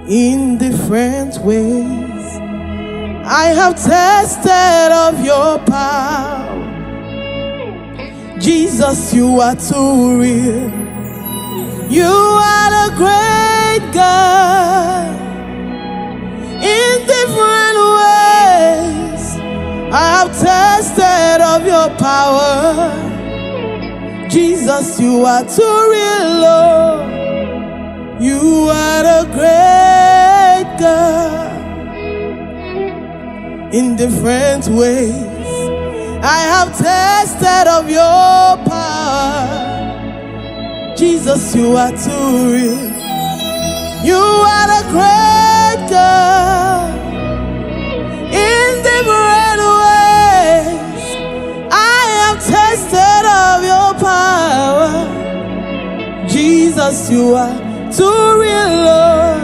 in different ways. I have tasted of your power. Jesus, you are too real. You are the great God. In different ways, I have tasted of your power. Jesus, you are too real, Lord. You are the great God. In different ways, I have tasted of your power. Jesus, you are too real. You are the great God. In different ways, I have tasted of your power. Jesus, you are too real, Lord.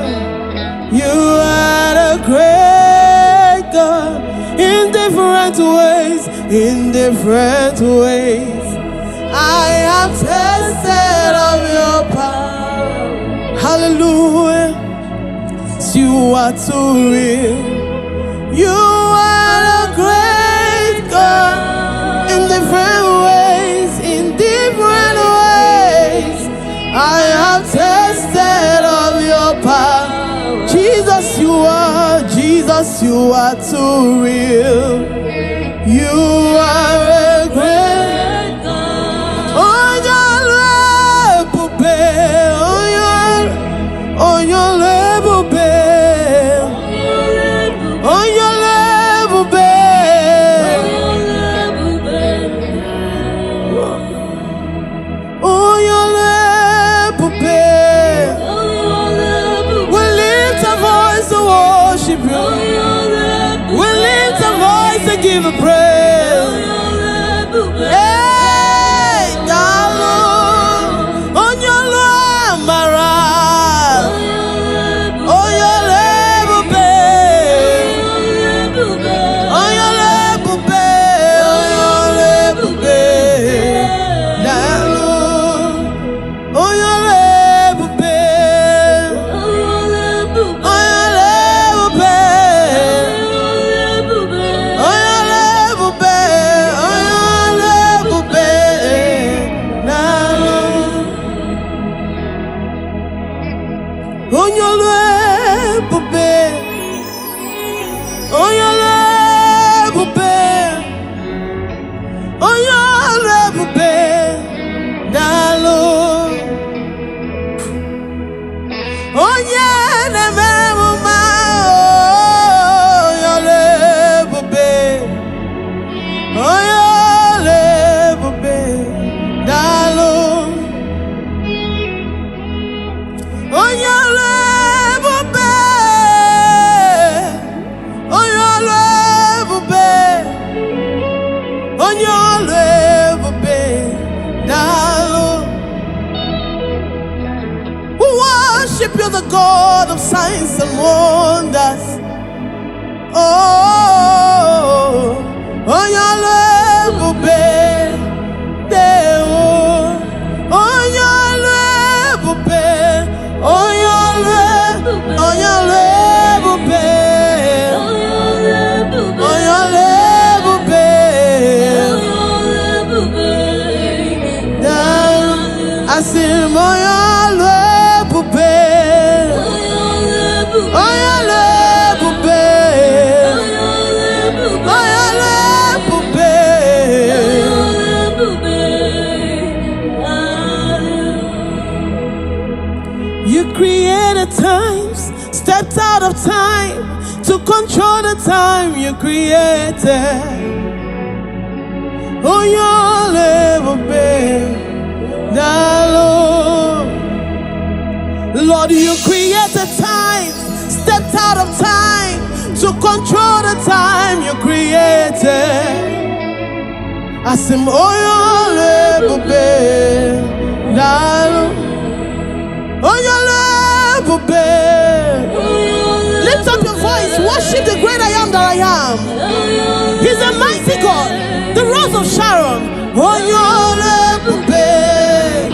You are the great God. In different ways, in different ways, I have tasted of your power. Hallelujah. You are too real. You are the great God. In different ways, in different ways, I have tasted of your power. Jesus, you are too real. You are a great God. Oh, your level, oh, your level, oh, your level, oh, your level, we lift our voice to worship you. We lift our voice to give a praise. Hey, darling, on your love, Mara. On your level, babe. On your level, babe. On your level, babe. Darling, on your level, babe. On your level, babe. On your level, babe. On your level, babe. On your level, babe. Now, Lord. On your level, babe. On your level, babe. Now, Lord. On your level, babe. On your level, babe. On your level, babe. Now, Lord. We worship you, the God of signs and wonders. Oh, on your level, babe. On your level, babe. On your level, babe. On your level, babe. Down, I see him on your level, babe. On your level, babe. On your level, babe. You created times, stepped out of time to control the time you created. Oh, your level, babe. Now, Lord. Lord, you created time, stepped out of time to control the time you created. I said, oh, your level, babe. Now, Lord. On your level, babe. Lift up your voice. Worship the great I am that I am. He's a mighty God, the Rose of Sharon. On your level, babe.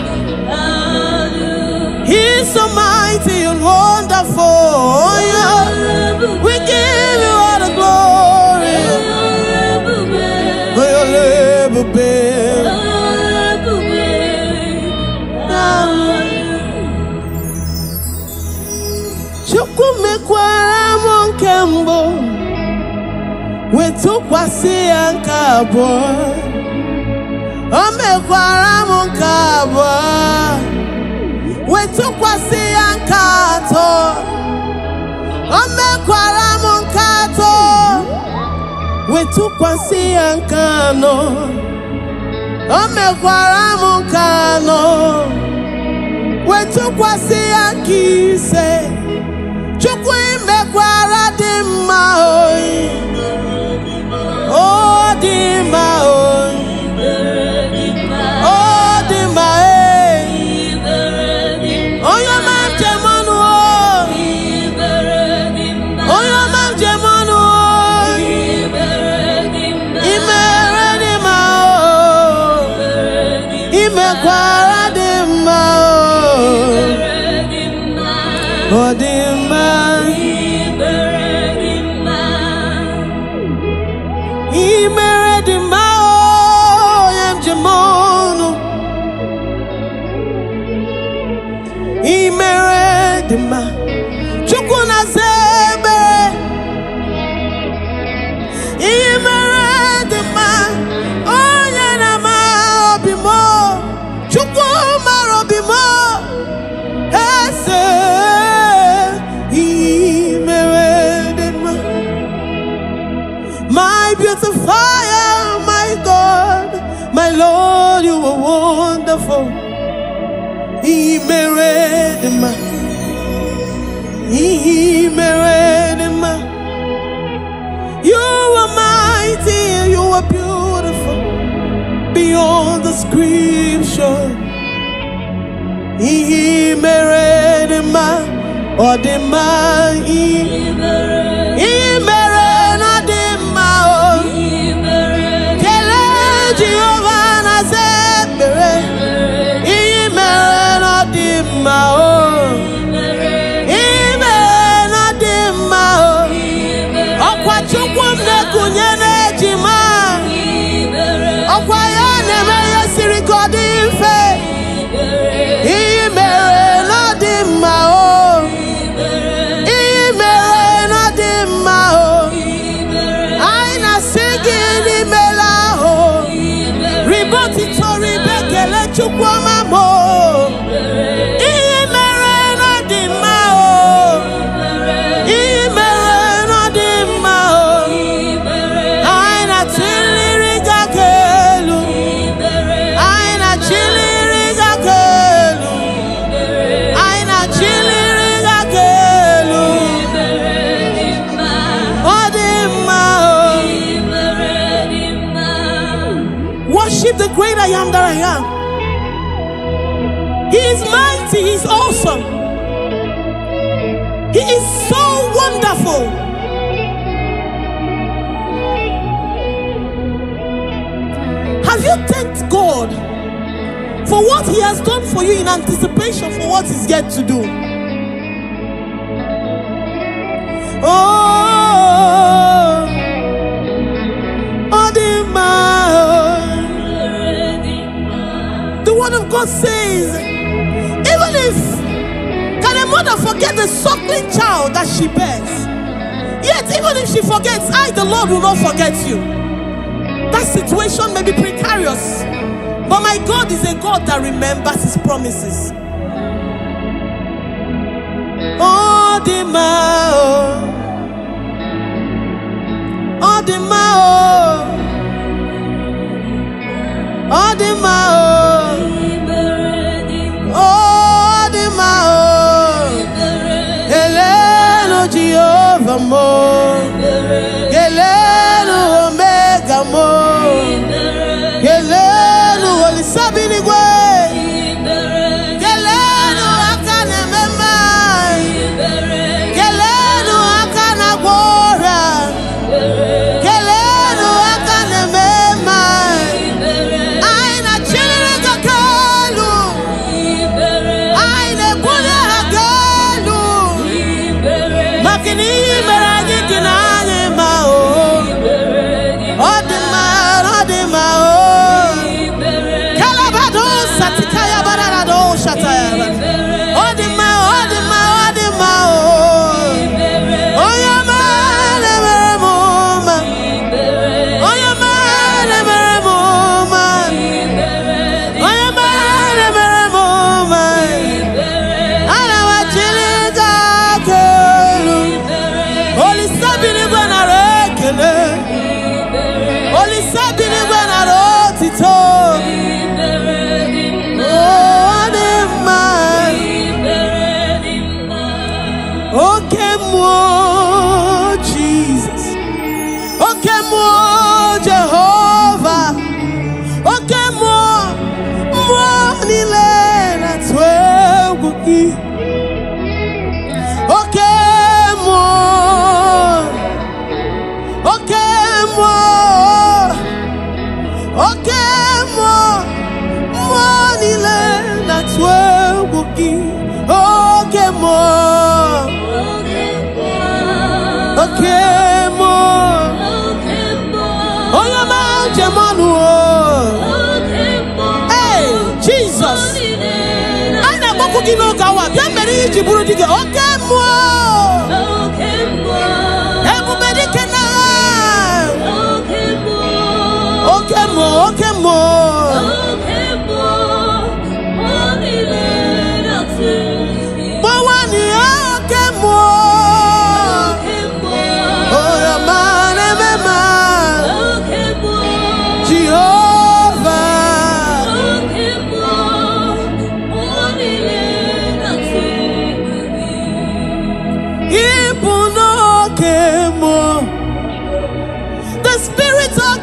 He's so mighty and wonderful. Chukwu mekwara m nke mbụ wetụkwasị ya nke abụọ. O mekwara m nke abụọ wetụkwasị ya nke atọ. O mekwara m nke atọ wetụkwasị ya nke anọ. O mekwara m nke anọ wetụkwasị ya nke ise. Chukwu imekwara dị mma oyi. O dị mma oyi. O dị mma oyi. Onye ọma njem ọnụ oyi. Onye ọma njem ọnụ oyi. Imere dị mma oyi. Imekwara dị mma oyi. O dị mma. Imere dị mma oyi njem ọnụ. Imere dị mma. Chukwu na-aza ekpere. Imere dị mma onye na-ama obi m. Chukwu mara obi m. Eze imere dị mma. My beautifier, my God, my Lord, you are wonderful. Imere dị mma. Imere dị mma. You are mighty, you are beautiful beyond description. Imere dị mma. Ọ dị mma. Imere na dị mma. Kelee Jehova na-aza ekpere. Imere na dị mma. Imere na dị mma. Ọkwa Chukwu m na-ekunye n'ejima. Ọkwa ya na-eme ihe siri ka ọ dị mfe. Imere na dị mma. Imere na dị mma. Anyị na-asị gị n'imela ahụ. Ribotito ribe kele Chukwu ọma m. Imere na dị mma. Imere na dị mma. Anyị na-achịliri gị aka elu. Anyị na-achịliri gị aka elu. Anyị na-achịliri gị aka elu. Ọ dị mma. Worship the great I am that I am. He is mighty, he is awesome. He is so wonderful. Have you thanked God for what he has done for you in anticipation for what he's yet to do? Oh, Odima. The word of God says, even if can a mother forget the suckling child that she bears, yet even if she forgets, I, the Lord, will not forget you. That situation may be precarious, but my God is a God that remembers his promises. Oh, Odima. Odima. Odima. Odima. Heleno Jehovah mo. Heleno Omega mo. Heleno Olisabinigwe. Heleno Akane Mema. Heleno Akana Gwora. Heleno Akane Mema. Aina Chilika Kalu. Aina Buddha Hagalu. Makini Meragi Kinani Mao. Odima. Kalabado Satikaya Barado Shataya. Odima. Okay, more Jesus. Okay, more Jehovah. Okay, more Nilena Twebuki. Okay, more. Okay, more. Okay, more Nilena Twebuki. Okay, more. Okay, more. Oh, your man, Jamanu. Hey, Jesus. I'm not going to go. I'm very Jiburu. Okay, more. Everybody can now. Okay, more. Okay, more.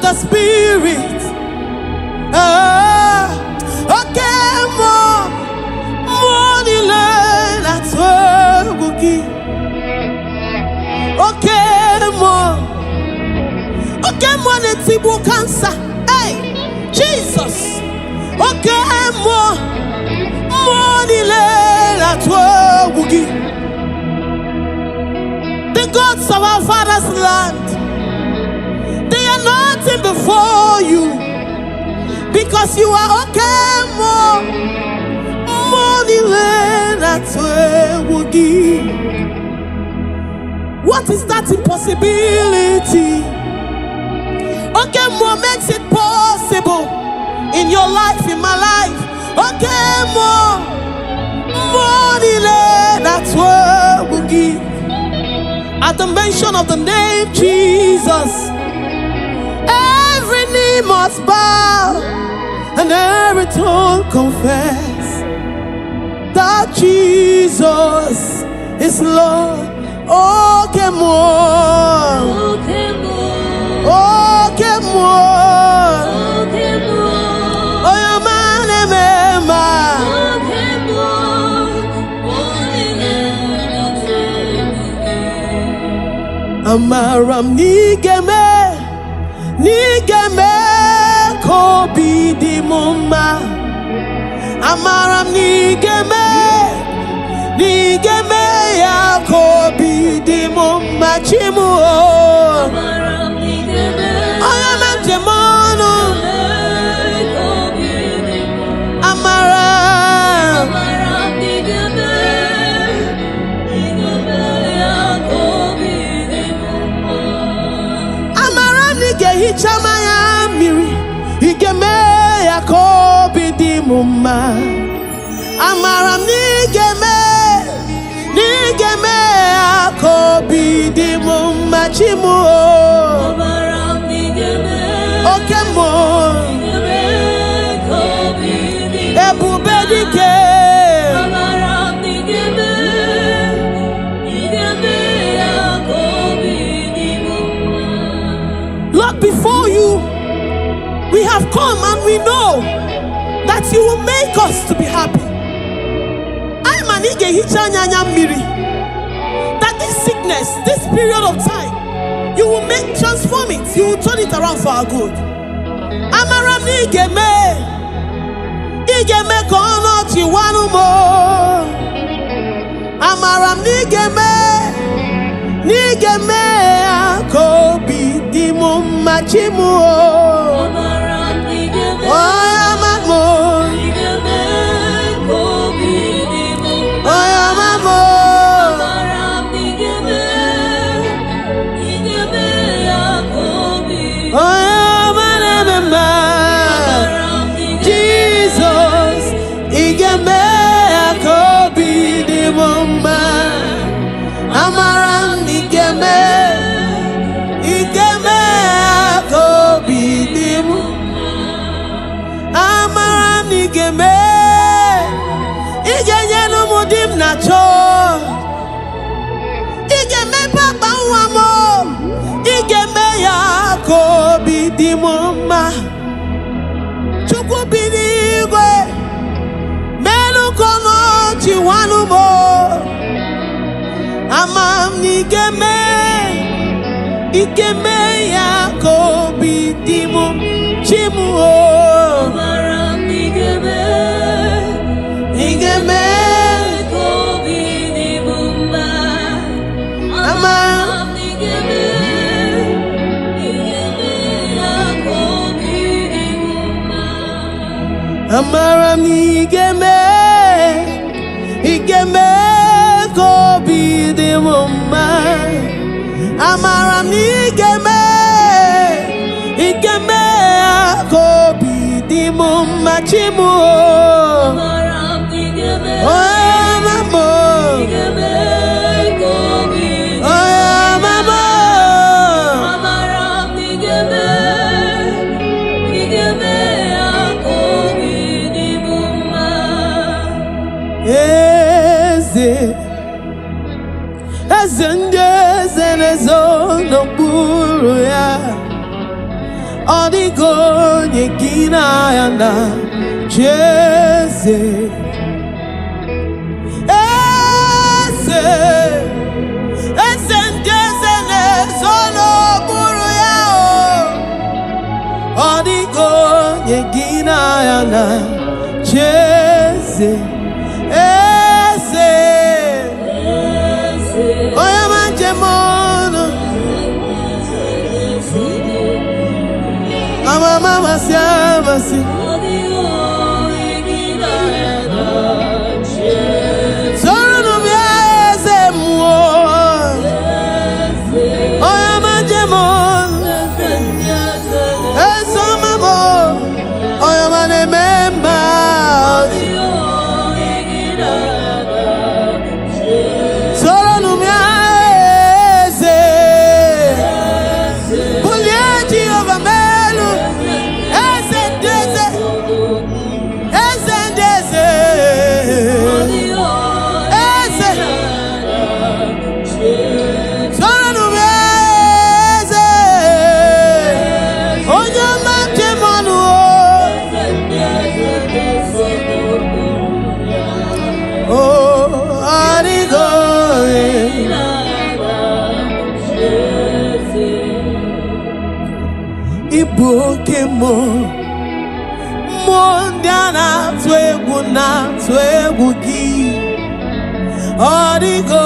The Spirit, okay, more that's what we'll give. Okay, more Netibu cancer, hey, Jesus, okay, more that's what we'll give. The gods of our father's land, they are nothing before you, because you are okay, more that's where we'll give. What is that impossibility? Okay, more makes it possible in your life, in my life. Okay, more that's where we'll give. At the mention of the name Jesus, every knee must bow and every tongue confess that Jesus is Lord. Okay, more. Okay, more. Okay, more. Okay, more. Oh, your man, Emma. Okay, more. Amaram Nigeme. Nigeme kobi di mumma. Amaram nigeme ya kobi di mumma chimu. Amaram nigeme. Ayaman jemono. Amaram nigeme ya kobi di mumma. Amaram nige hichama ya miri. Igeme ya kobi di mumma. Amaram nigeme ya kobi di mumma chimu. Amaram nigeme. Okay, more. Ebubedike. Amaram nigeme ya kobi di mumma. Lord, before you we have come and we know that you will make us to be happy. That this sickness, this period of time, you will transform it, you will turn it around for our good. Amaram nigeme kono chiwanu mo. Amaram nigeme akobi di mumma chimu. Amaram nigeme. Oh, amamo. Nigeme kobi di mumma. Oh, amamo. Amaram nigeme akobi. Oh, amanema. Jesus, igeme akobi di mumma. Amaram nigeme akobi. dimoma chukubinigwe menu kono chiwanumo amam nigeme ikeme yakobi dimum chimu amaram nigeme igeme kobi dimuma amam nigeme amaram igeme kobi dimuma amaram igeme kobi dimuma chimu amaram igeme mamo igeme kobi mamo amaram igeme Eze nezo no buru ya Odigo nyekina ya na Jeze Eze nezo no buru ya Odigo nyekina ya na Jeze Oya manjemono Mama siamasi Soro nubieze muo Oya manjemono Eso mamo Oya manememba Ibokemo Mondiana twegu gi Odigo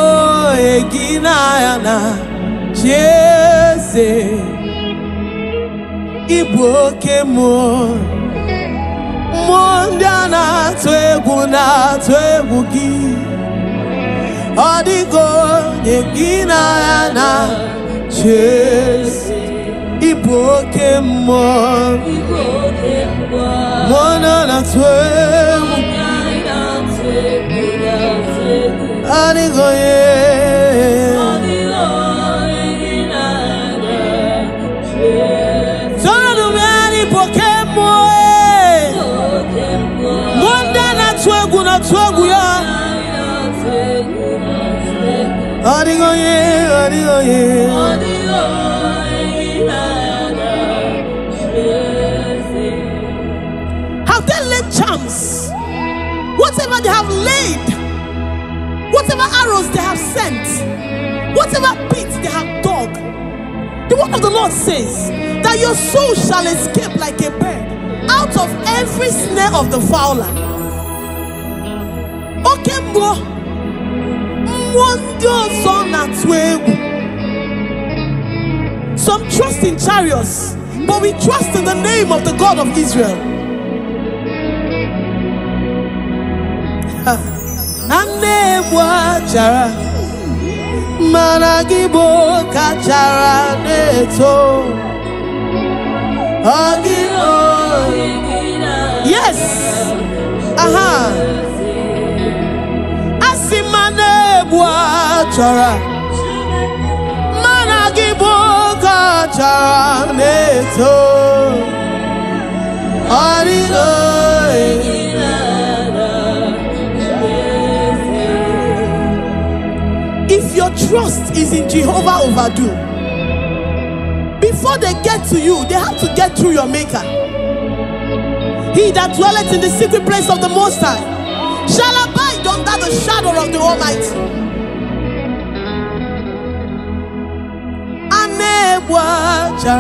egina yana Jeze Ibokemo Mondiana twegu gi Odigo egina yana Jeze Ibokemo Mona na twemu Anigo ye Sonu meni Ibokemo Monda na twegu ya Anigo ye Have they laid charms? Whatever they have laid, whatever arrows they have sent, whatever pits they have dug, the word of the Lord says that your soul shall escape like a bird out of every snare of the fowler. Okay, some trust in chariots, but we trust in the name of the God of Israel. Yes. If your trust is in Jehovah overdo, before they get to you, they have to get through your maker. He that dwelleth in the secret place of the Most High shall abide under the shadow of the Almighty. Anewacha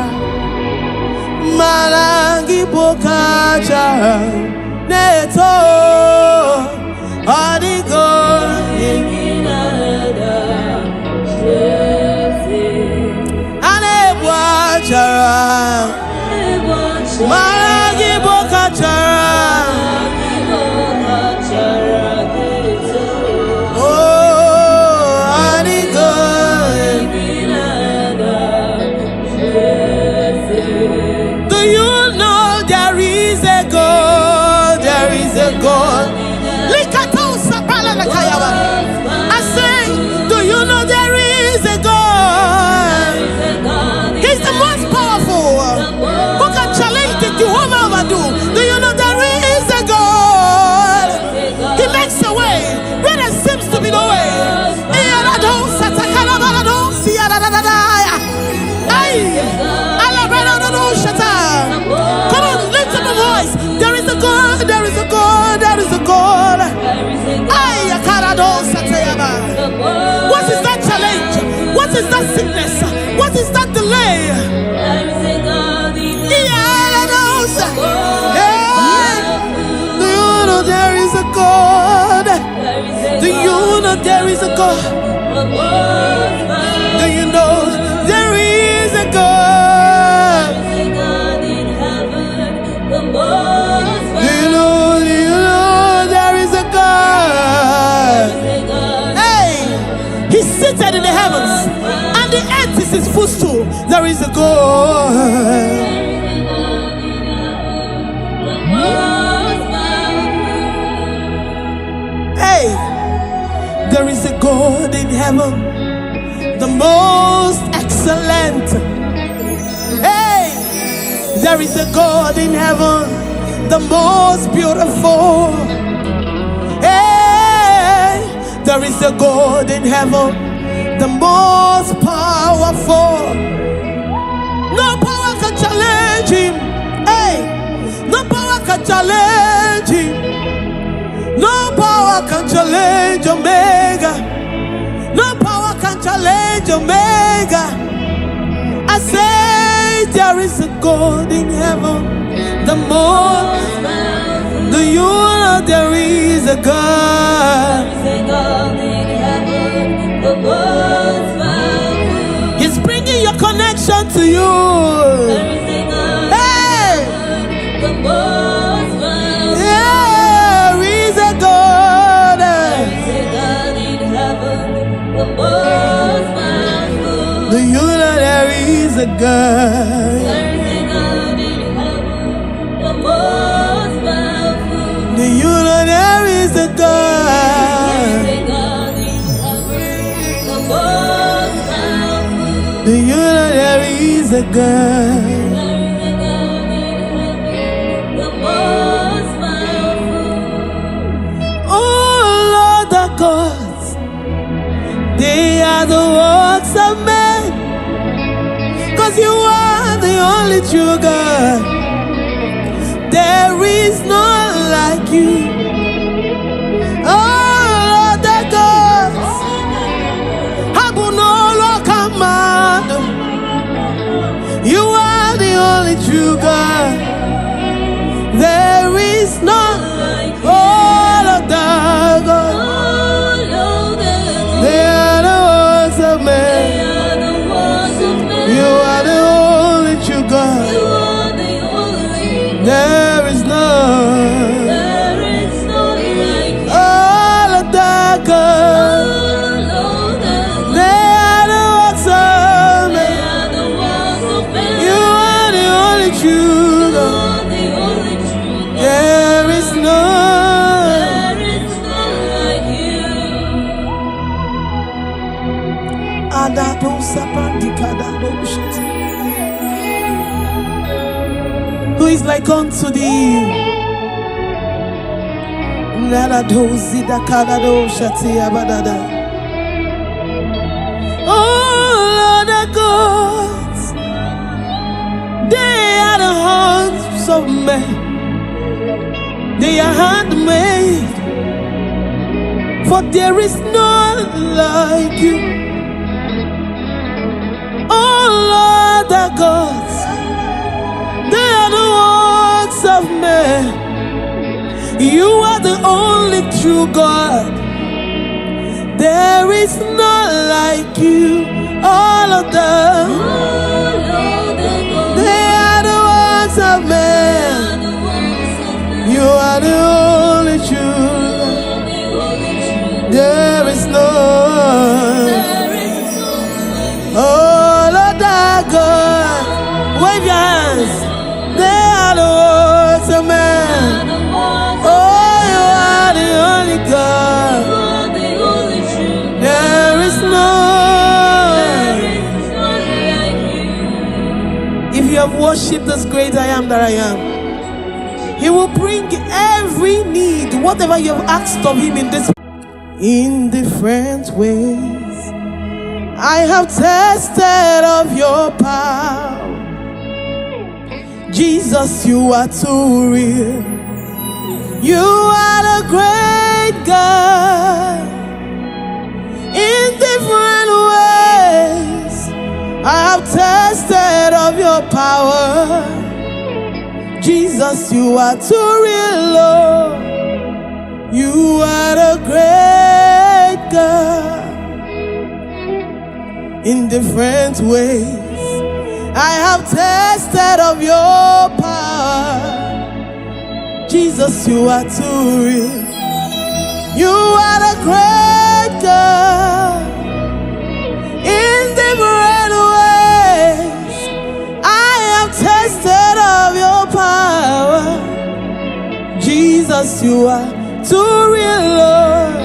Malangi Bokacha Neto Adigo Anewacha Malangi Bokacha I say, do you know there is a God? He's the most powerful. Who can challenge the Jehovah overdo? Do you know there is a God? He makes a way where there seems to be no way. Come on, lift up a voice. There is a God, there is a God, there is a God. What is that challenge? What is that sickness? What is that delay? Do you know there is a God? Do you know there is a God? Do you know there is a God? Do you know there is a God? He's seated in the heavens, and the earth is his footstool. There is a God. Hey, there is a God in heaven, the most excellent. Hey, there is a God in heaven, the most beautiful. There is a God in heaven, the most powerful. No power can challenge him. Hey, no power can challenge him. No power can challenge Omega. No power can challenge Omega. I say there is a God in heaven, the most. Do you know there is a God? He's bringing your connection to you. Hey! There is a God. Do you know there is a God? Do you know there is a God? Do you know there is a God? Oh Lord, the gods, they are the works of men, 'cause you are the only true God. There is none like you. Oh Lord, the gods, you are the only true God. There is none. All of the gods, they are the works of men. You are the only true God. There is none. All of the gods, they are the works of men. You are the only true God. There is none. Who is like unto thee? Oh Lord, the gods, of men, they are handmade, for there is none like you. All other gods, they are the works of men. You are the only true God. There is none like you. All of them, they are the works of men. You are the only true. There is none. All of that God, wave your hands. They are the works of men. Oh, you are the only God. There is none. If you have worshipped this great I am that I am, He will bring every need, whatever you have asked of Him in different ways. I have tasted of your power. Jesus, you are too real. You are the great God. In different ways, I have tasted of your power. Jesus, you are too real, Lord. You are the great God. In different ways, I have tasted of your power. Jesus, you are too real. You are the great God. In different ways, I have tasted of your power. Jesus, you are too real, Lord.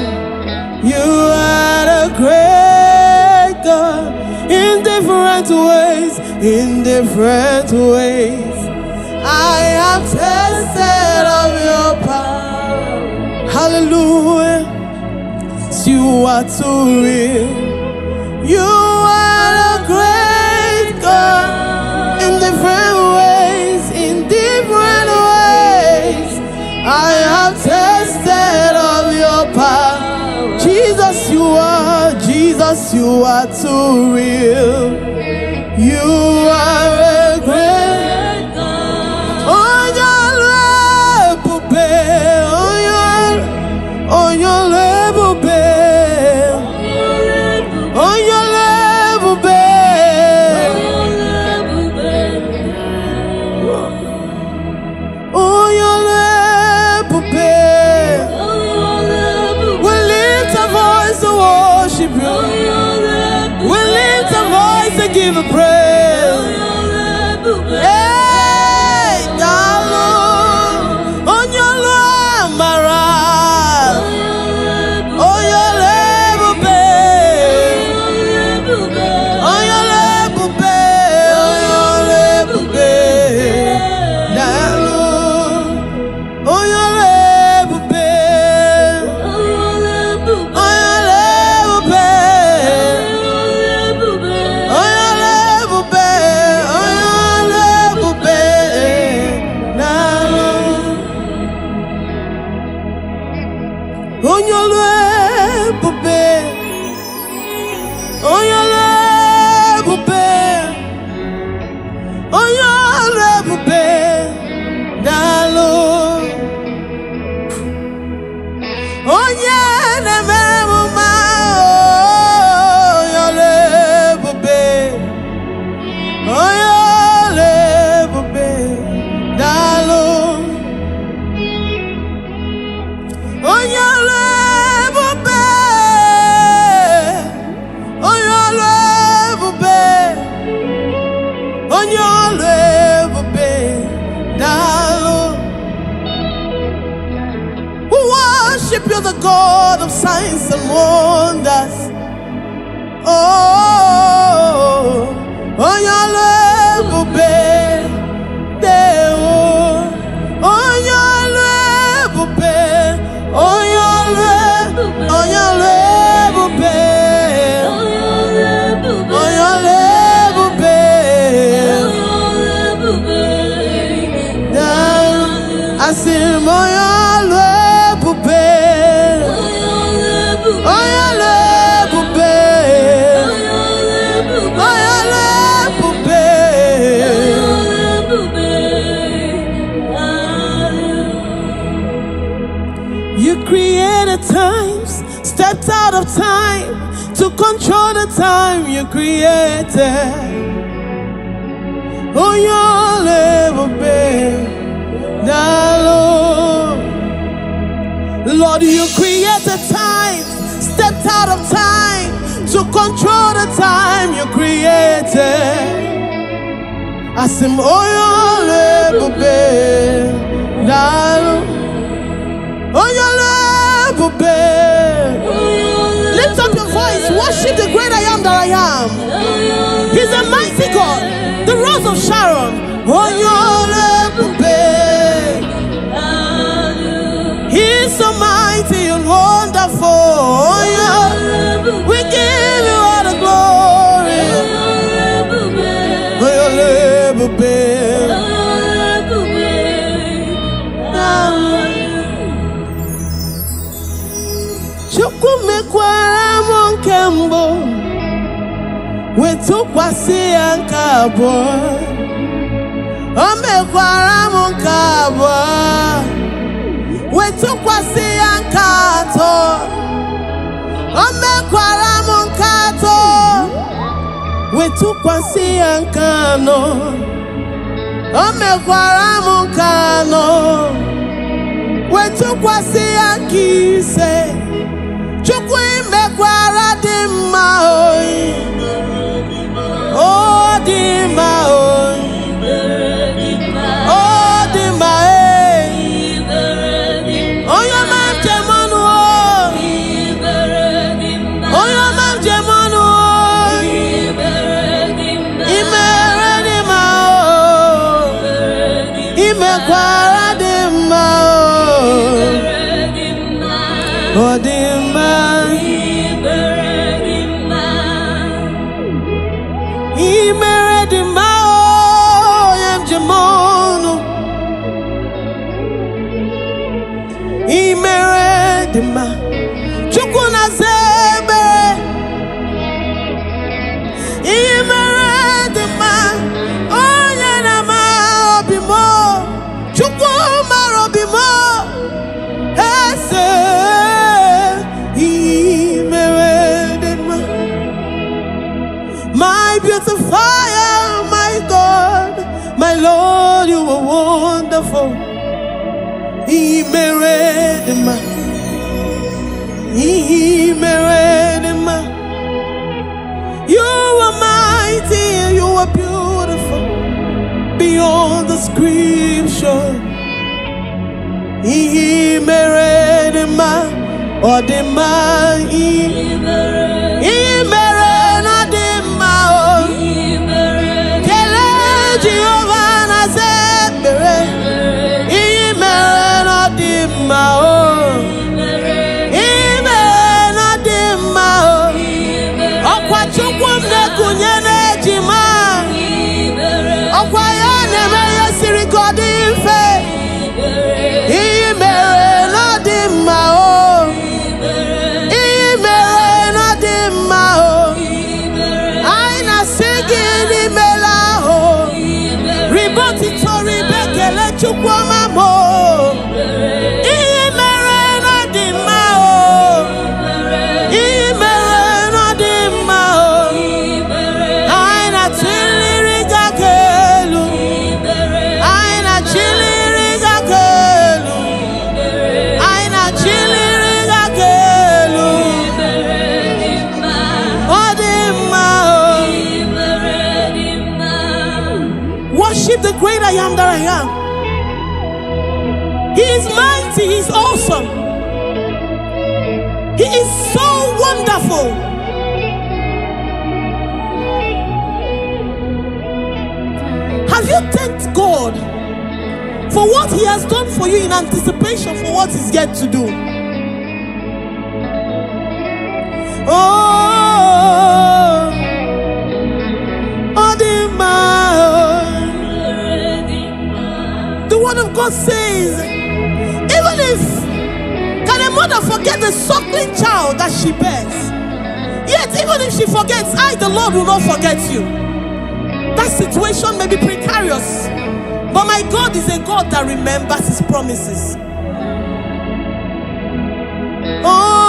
You are the great God. In different ways, in different ways, I have tasted of your power. Hallelujah. You are too real. You are the great God. In different ways, in different ways, I have tasted of your power. Jesus, you are too real. You are a great God. On your level, babe. On your level, babe. On your level, babe. On your level, babe. We lift our voice to worship you. We lift our voice to give a praise. Hey, darling, on your love, Mara. On your level, babe. On your level, babe. On your level, babe. Darling, on your level, babe. On your level, babe. On your level, babe. On your level, babe. Darling, on your level, babe. On your level, babe. On your level, babe. Darling, on your level, babe. On your level, babe. Darling, on your level, babe. On your level, babe. On your level, babe. Darling, we worship you, the God of signs and wonders. Oh, on your level, babe. On your level, babe. On your level, babe. On your level, babe. control the time you created. Oh, you'll never be the Lord. Lord, you created time, stepped out of time to control the time you created. I said, oh, you'll never be the Lord. Oh, you'll never be. Lift up your voice, worship the great I am that I am. He's a mighty God, the Rose of Sharon. Oh, you'll never be. He's so mighty and wonderful. Oh, yeah. We give you all the glory. Oh, you'll never be. Chukwumekwara monkembo wetukwasi ankabo omekwara monkabo wetukwasi ankato omekwara monkato wetukwasi ankano omekwara monkano wetukwasi ankise Chukwu imekwara dị mma oyi. Oh, dị mma oyi. Oh, dị mma oyi. Onye ọma njem ọnụ oyi. Onye ọma njem ọnụ oyi. Imere dị mma oyi. Imekwara dị mma oyi. Oh, dị mma. Chukwu na zebe imere dị mma onye na-ama obi m Chukwu mara obi m eze imere dị mma my beautifier my God my Lord you are wonderful imere dị mma You are mighty, you are beautiful beyond description. The great I am that I am. He is mighty, he is awesome. He is so wonderful. Have you thanked God for what he has done for you in anticipation for what he's yet to do? The word of God says, even if can a mother forget the suckling child that she bears, yet even if she forgets, I, the Lord, will not forget you. That situation may be precarious, but my God is a God that remembers his promises. Oh,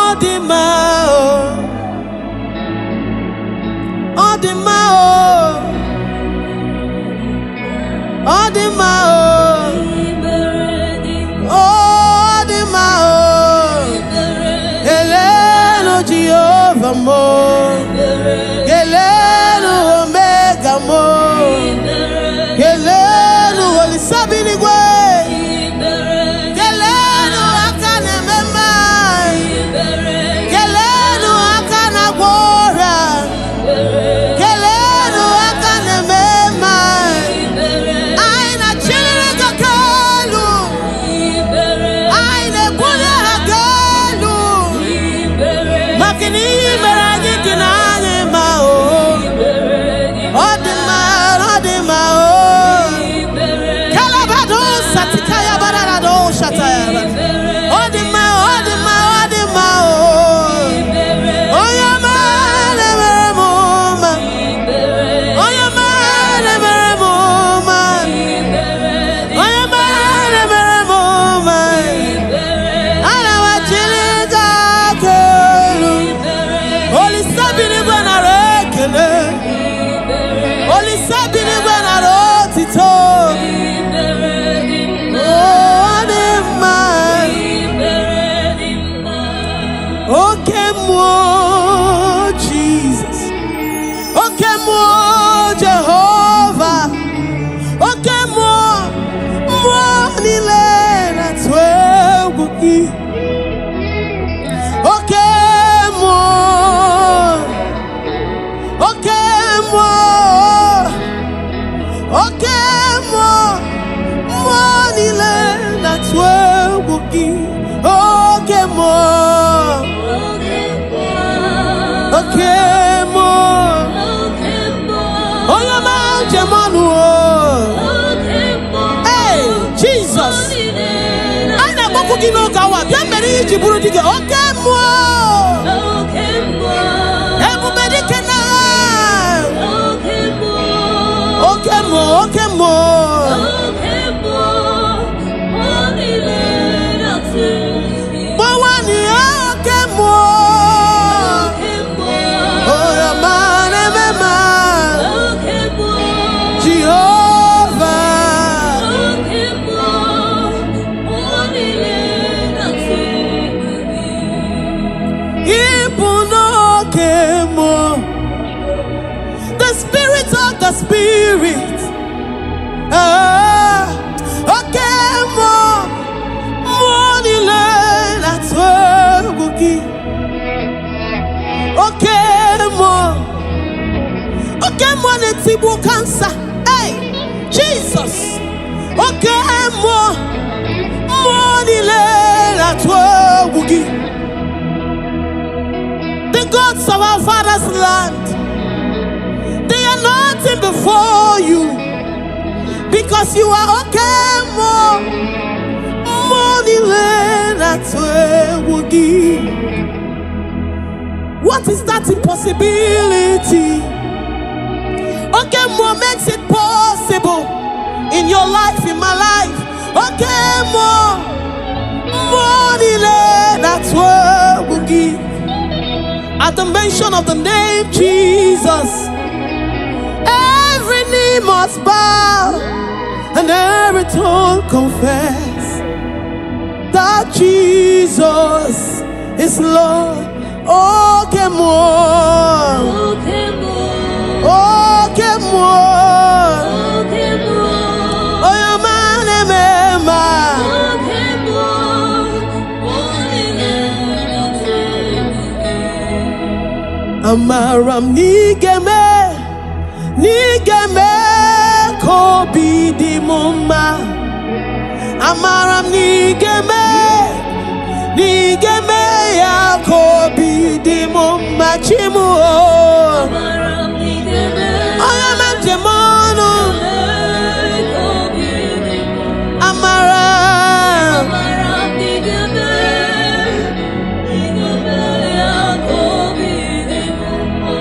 The gods of our father's land, they are nothing before you, because you are What is that impossibility? What makes it possible in your life, in my life? That's what we'll give. At the mention of the name Jesus, every knee must bow and every tongue confess that Jesus is Lord. Oh, come on. Oh, come on. Oh, come on. Oh, come on. Oh, your man, remember. Oh, come on. Amaram nigeme, nigeme kobi di mumma. Amaram nigeme, nigeme ya kobi di mumma chimu. Amaram nigeme, ayaman demono. Amaram, amaram nigeme, nigeme ya kobi di mumma.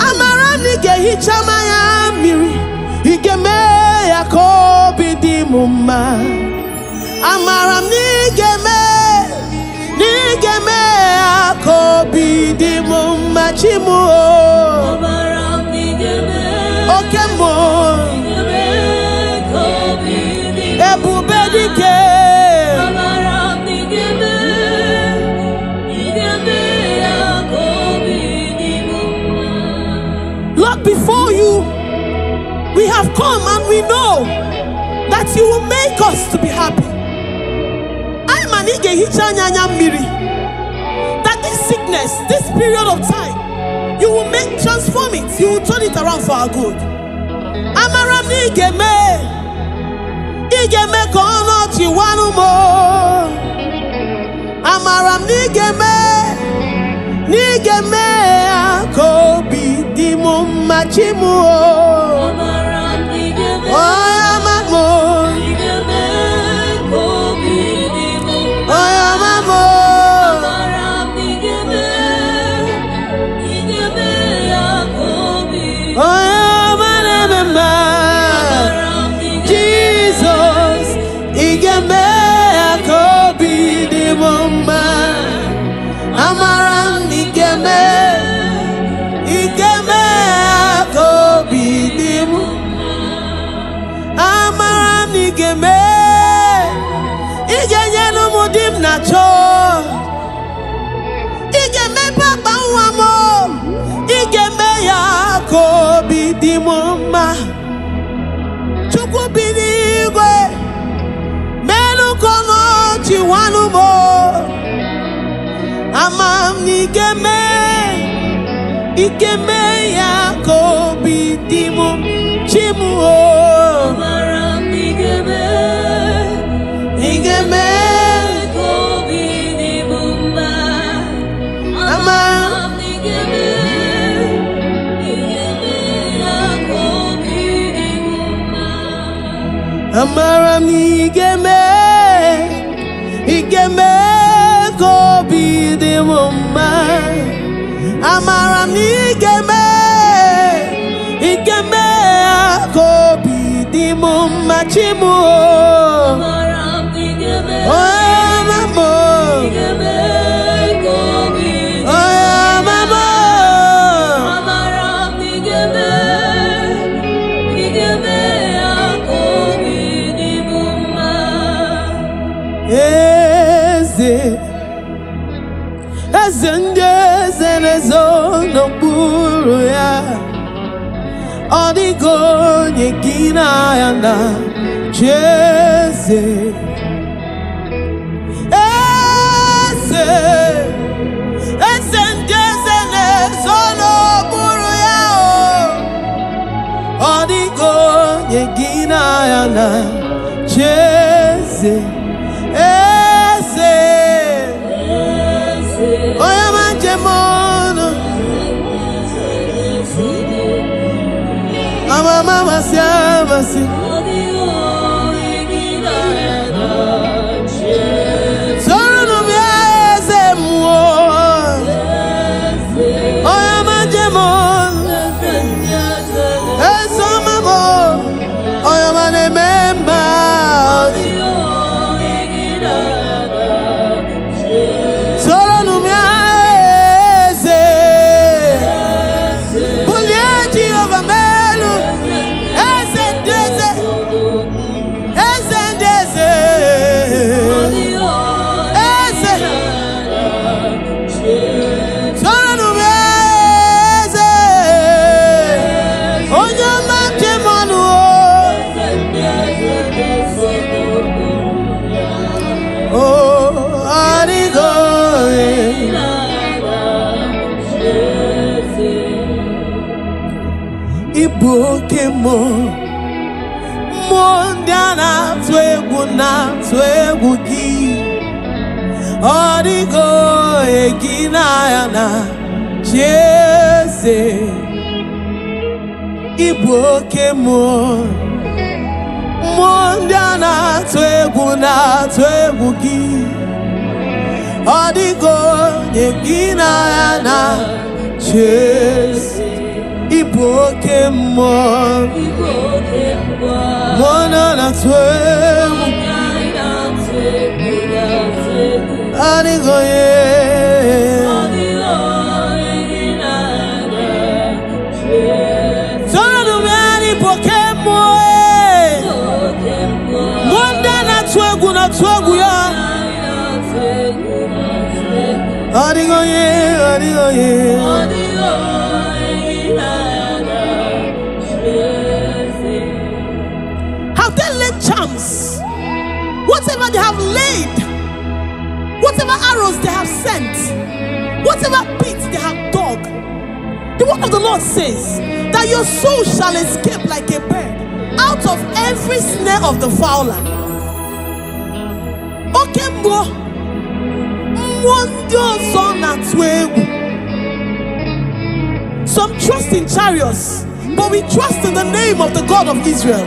Amaram nige hichama ya miri, nigeme ya kobi di mumma. Amaram nigeme, nigeme akobi di mumma chimu. Lord, before you, we have come and we know that you will make us to be happy. That this sickness, this period of time, you will transform it, you will turn it around for our good. Amaram nigeme kono chiwanu mo. Amaram nigeme akobi dimu machimu. Amaram nigeme oyamamo nigeme kobi dimu oyamamo. Amaram nigeme akobi oyamama. Jesus igeme akobi dimu ma. Amaram nigeme akobi dimu. Amaram nigeme igenyenu mudim nacho. Igeme papa wamo igeme akobi dimu ma. Chukwu binigwe menu kono chiwanu mo. Amam nigeme akobi dimu chimu. Amaram nigeme akobi dimu ma. Amaram nigeme akobi dimu ma. Amaram nigeme akobi dimu ma. Amaram nigeme akobi dimu ma chimu. Amaram nigeme oyamamo nigeme akobi oyamamo. Amaram nigeme akobi dimu ma. Eze nezo n'okpuru ya. Ọ dịghị onye gị na ya na Jeze. Eze ndị eze nezo n'okpuru ya. Ọ dịghị onye gị na ya na Jeze. Oya manjemono mama siamasi. Soro mieze muo. Oya manjemono eso mamo. Oya manememba. Ibokemo mondiana twegu gi. Odigo egina yana Jeze. Ibokemo mondiana twegu gi. Odigo egina yana Jeze. Ibokemo mona na twegu anigoye. Sonu mani Ibokemo monda na twegu ya. Anigoye whatever they have laid, whatever arrows they have sent, whatever pits they have dug, the word of the Lord says that your soul shall escape like a bird out of every snare of the fowler. Okay, some trust in chariots, but we trust in the name of the God of Israel.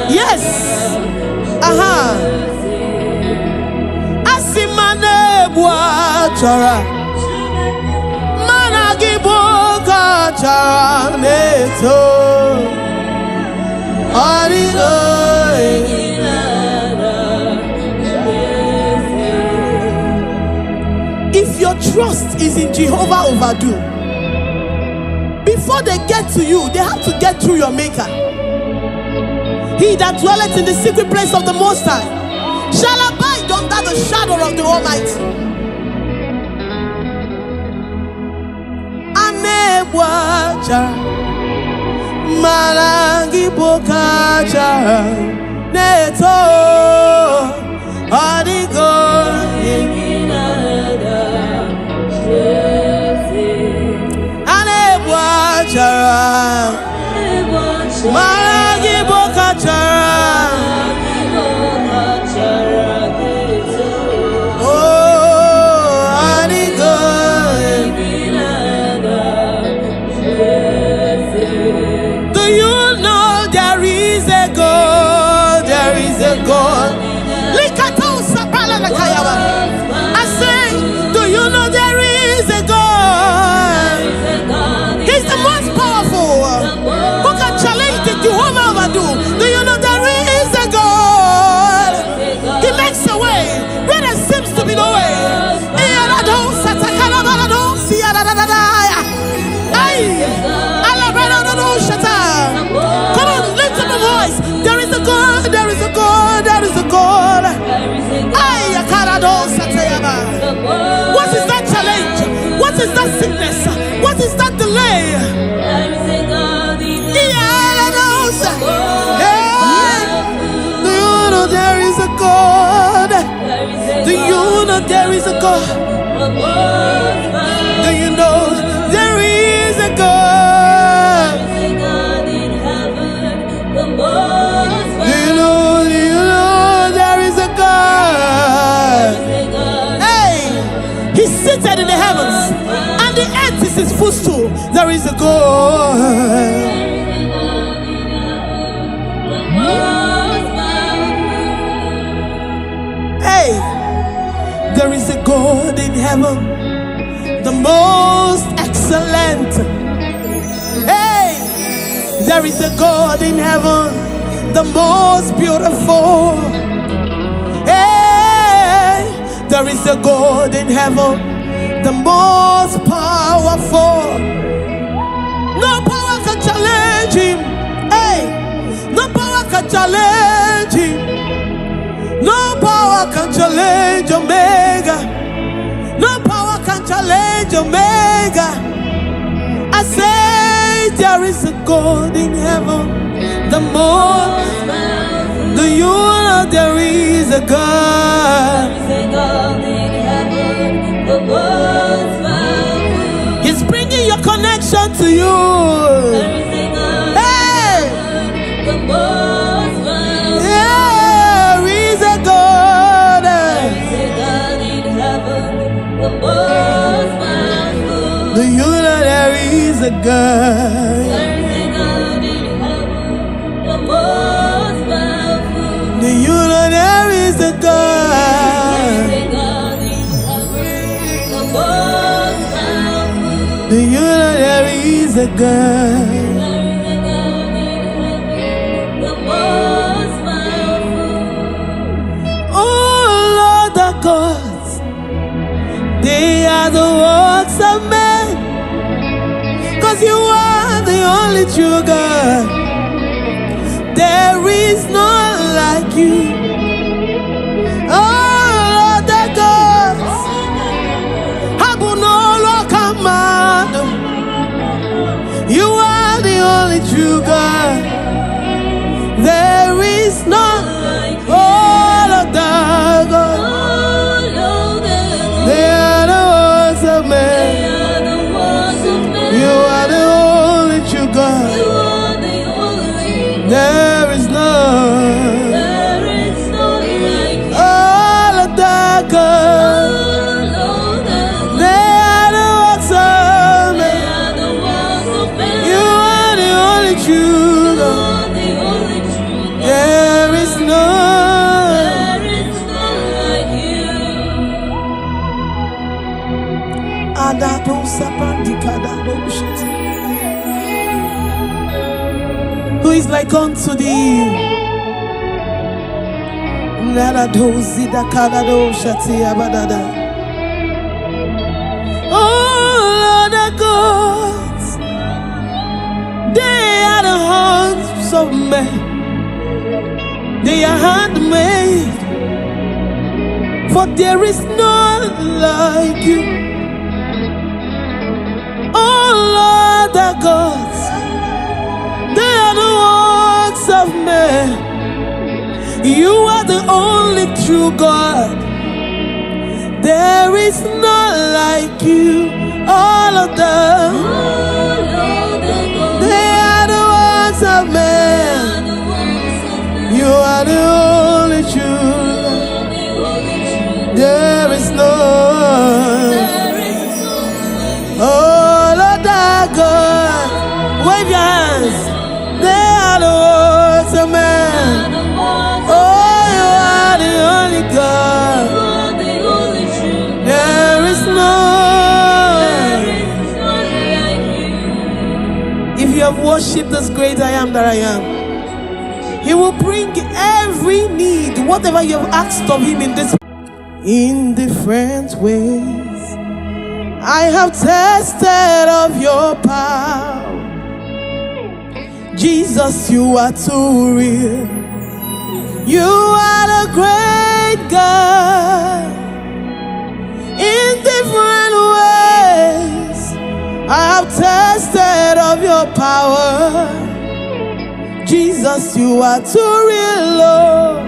Yes. If your trust is in Jehovah Overdo, before they get to you, they have to get through your maker. He that dwelleth in the secret place of the Most High shall abide under the shadow of the Almighty. Marangi bokacha neto adigo anebwacha marangi bokacha I say, do you know there is a God? He's the most powerful. Who can challenge the Jehovah Overdo? Do you know there is a God? He makes a way where there seems to be no way. Come on, lift up a voice. There is a God, there is a God, there is a God. What is that challenge? What is that sickness? What is that delay? Do you know there is a God? Do you know there is a God? Do you know there is a God? Do you know there is a God? He's seated in the heavens, and the earth is his footstool. There is a God. Hey, there is a God in heaven, the most excellent. Hey, there is a God in heaven, the most beautiful. There is a God in heaven, the most powerful. No power can challenge him. Hey, no power can challenge him. No power can challenge Omega. No power can challenge Omega. I say there is a God in heaven, the most. Do you know there is a God? He's bringing your connection to you. Hey! There is a God. Do you know there is a God? Do you know there is a God? Do you know there is a God? Oh Lord, the gods, they are the works of men, 'cause you are the only true God. There is none like you. true God. There is none like all of the gods. They are the works of man. You are the only true God. There is none. All of the gods. They are the works of man. You are the only true God. There is none like you. Who is like unto thee? Oh Lord of gods, they are the hands of men. They are handmade, for there is none like you. Oh Lord the gods, they are the works of men. You are the only true God. There is none like you. All of them, they are the works of men. You are the only true. There is none. Oh Lord our God, wave your hands. They are the works of man. Oh, you are the only God. There is none. If you have worshipped this great I am that I am, He will bring every need, whatever you have asked of Him in different ways. I have tested of your power. Jesus, you are too real. You are the great God. In different ways, I have tested of your power. Jesus, you are too real, Lord.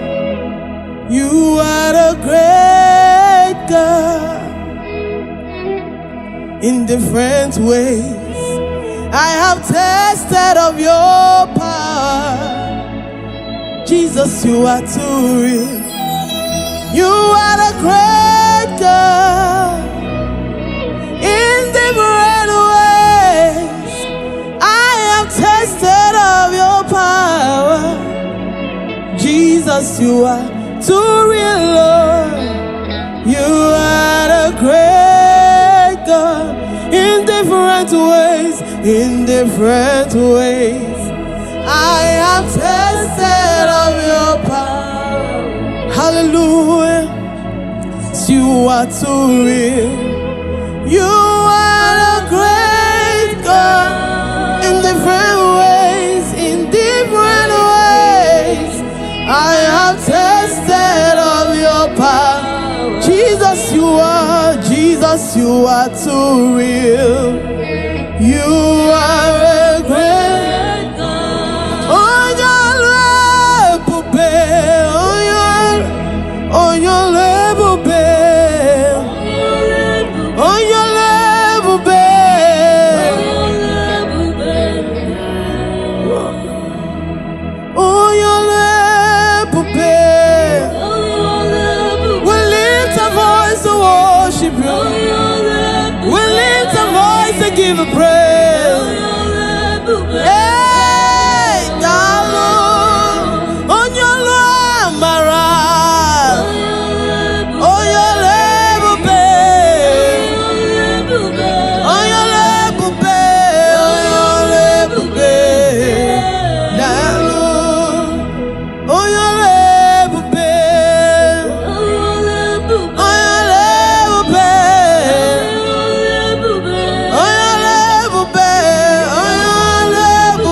You are the great God. In different ways, I have tested of your power. Jesus, you are too real. You are the great God. In different ways, I have tested of your power. Jesus, you are too real, Lord. You are the great God. In different ways, I have tested of your power. Hallelujah. You are too real. You are the great God. In different ways, I have tested of your power. Jesus, you are too real. You are a great God. On your level, babe. On your level, babe. On your level, babe. On your level, babe. We lift our voice to worship you. We lift our voice to give a praise. Hey, darling, on your love, Mara. On your level, babe. On your level, babe. On your level, babe. Darling, on your level, babe. On your level, babe. On your level, babe. On your level,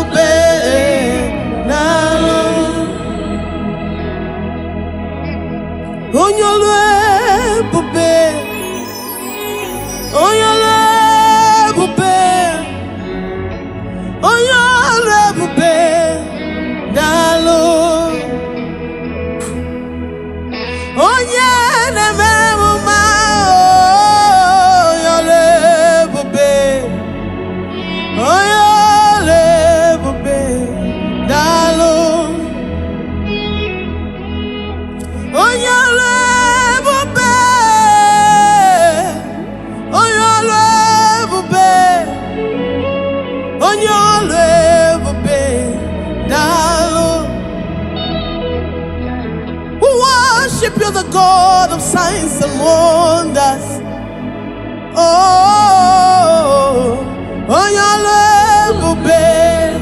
We worship you, the God of signs and wonders. Oh, your love, babe.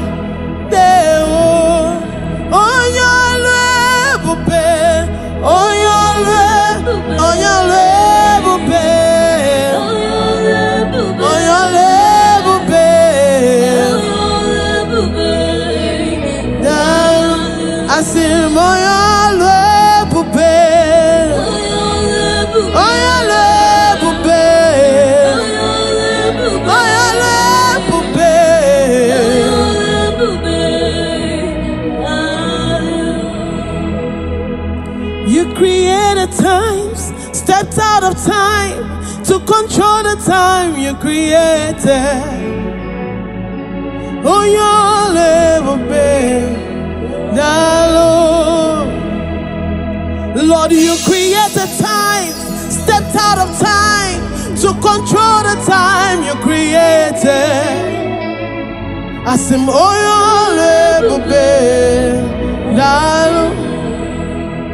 Oh, your love, babe. Oh, your love, oh, your love, babe. Oh, your love, babe. I see my love, babe. Oh, your love, babe. Oh, your love, babe. You created times, stepped out of time to control the time you created. Oh, your love, babe. Lord, you created time, stepped out of time to control the time you created. I said, oh, your love, babe.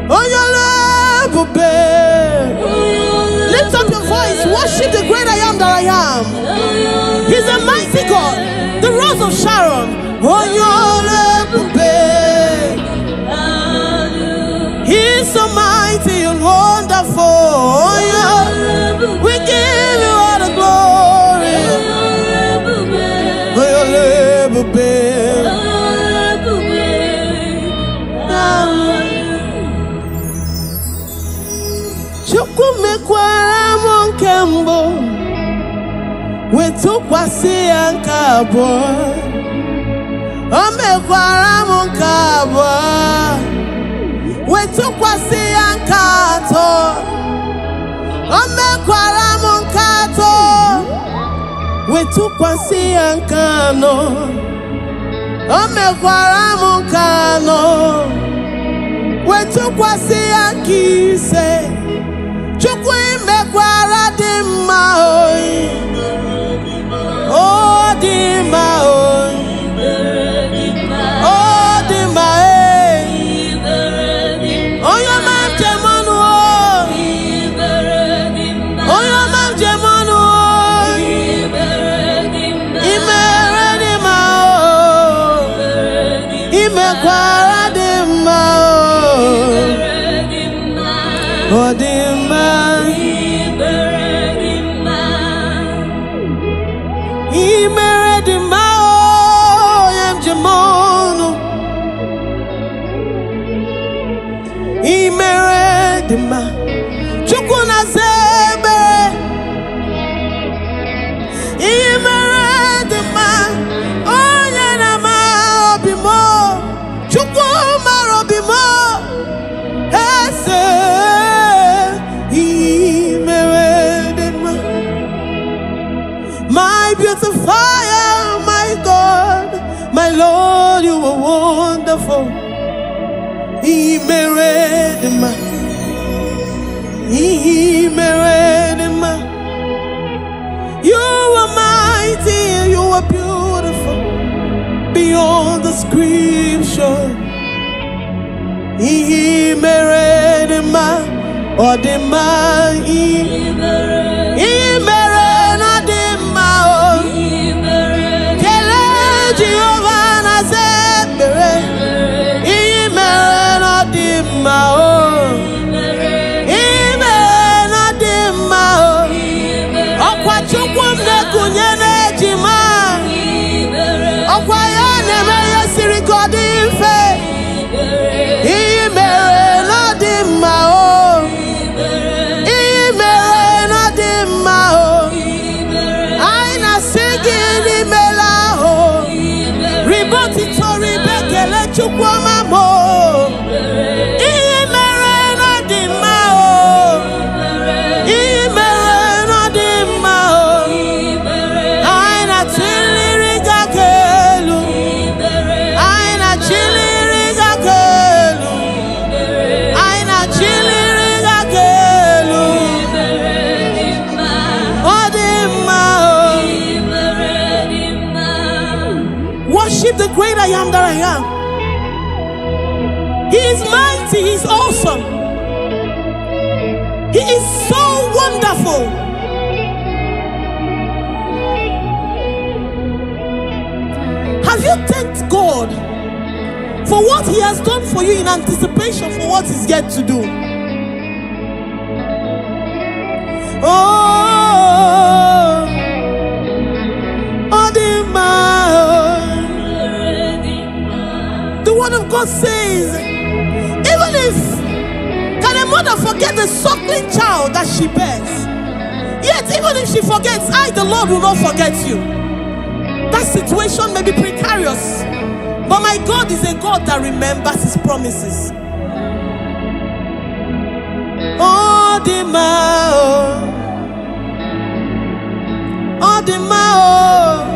Oh, your love, babe. Lift up your voice, worship the great I am that I am. He's a mighty God, the Rose of Sharon. Oh, your love, babe. He's so mighty and wonderful. Oh, yeah. We give you all the glory. Oh, your love, babe. Chukumekwara monkembo wetukwasi ankabo. Omekwara monkabo wetukwasi ankato. Omekwara monkato wetukwasi ankano. Omekwara monkano wetukwasi ankise. Chukwu mekwara dimma oi. Oh dimma oi. Oh dimma eh. Oh your man jemanu oi. Oh your man jemanu oi. Imere dimma oi. Imekwara dimma oi. Oh dimma. Chukuna zebe imeredima onye na ma obimo chukuma robimo ese imeredima. My beautifier, my God, my Lord, you are wonderful. Imeredima. You are mighty, you are beautiful beyond description. The great I am that I am. He is mighty, He is awesome. He is so wonderful. Have you thanked God for what He has done for you in anticipation for what He's yet to do? The word of God says, even if can a mother forget the suckling child that she bears, yet even if she forgets, I, the Lord, will not forget you. That situation may be precarious, but my God is a God that remembers His promises. Oh, the mao. Oh, the mao.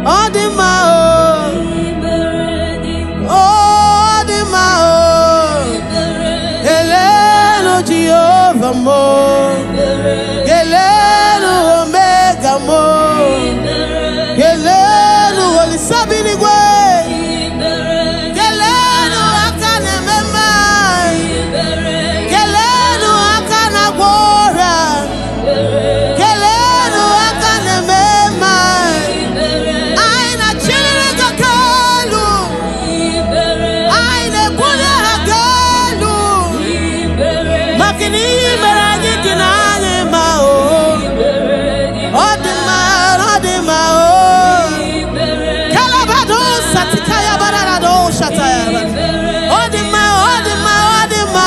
Oh, the mao. Oh, the mao. Hello, Jehovah mo. Hello, Omega mo. Hello, Holy Sabinigwe. Hello, Akane Mema. Hello, Akana Gora. Hello, Akane Mema. Aina Chiriga Kalu. Aina Buya Hagalu. Makini Meragi Kinane Mao. Odima, Odima, Kalabado, Satikaya Barado, Shataya. Odima, Odima, Odima,